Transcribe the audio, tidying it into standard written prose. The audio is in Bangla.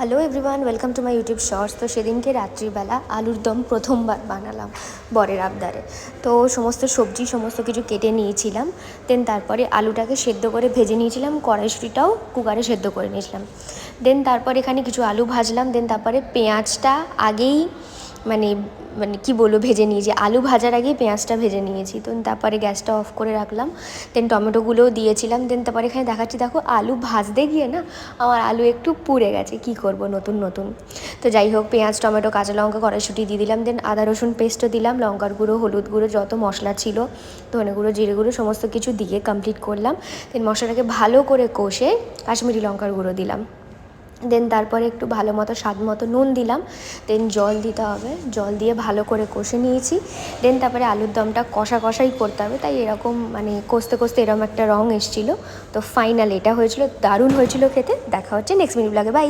Hello everyone, welcome to my YouTube shorts. তো সেদিনকে রাত্রিবেলা আলুর দম প্রথমবার বানালাম বরের আবদারে। তো সমস্ত সবজি সমস্ত কিছু কেটে নিয়েছিলাম। দেন তারপরে আলুটাকে সেদ্ধ করে ভেজে নিয়েছিলাম, কড়াইশুঁটিটাও কুকারে সেদ্ধ করে নিয়েছিলাম। দেন তারপর এখানে কিছু আলু ভাজলাম। দেন তারপরে পেঁয়াজটা আগেই মানে মানে কী বলবো ভেজে নিয়েছি, আলু ভাজার আগেই পেঁয়াজটা ভেজে নিয়েছি। তো তারপরে গ্যাসটা অফ করে রাখলাম। দেন টমেটোগুলোও দিয়েছিলাম। দেন তারপরে এখানে দেখাচ্ছি, দেখো আলু ভাজতে গিয়ে না আমার আলু একটু পুড়ে গেছে, কী করব নতুন নতুন। তো যাই হোক, পেঁয়াজ টমেটো কাঁচা লঙ্কা কড়াইশুঁটি দিয়ে দিলাম। দেন আদা রসুন পেস্টও দিলাম, লঙ্কার গুঁড়ো হলুদ গুঁড়ো যত মশলা ছিল, ধনে গুঁড়ো জিরে গুঁড়ো সমস্ত কিছু দিয়ে কমপ্লিট করলাম। দেন মশলাটাকে ভালো করে কষে কাশ্মীরি লঙ্কার গুঁড়ো দিলাম। দেন তারপরে একটু ভালো মতো স্বাদ মতো নুন দিলাম। দেন জল দিতে হবে, জল দিয়ে ভালো করে কষে নিয়েছি। দেন তারপরে আলুর দমটা কষা কষাই করতে হবে, তাই এরকম কষতে কষতে এরকম একটা রঙ এসেছিলো। তো ফাইনাল এটা হয়েছিল, দারুণ হয়েছিল খেতে। দেখা হচ্ছে নেক্সট মিনিট ব্লগে, বাই।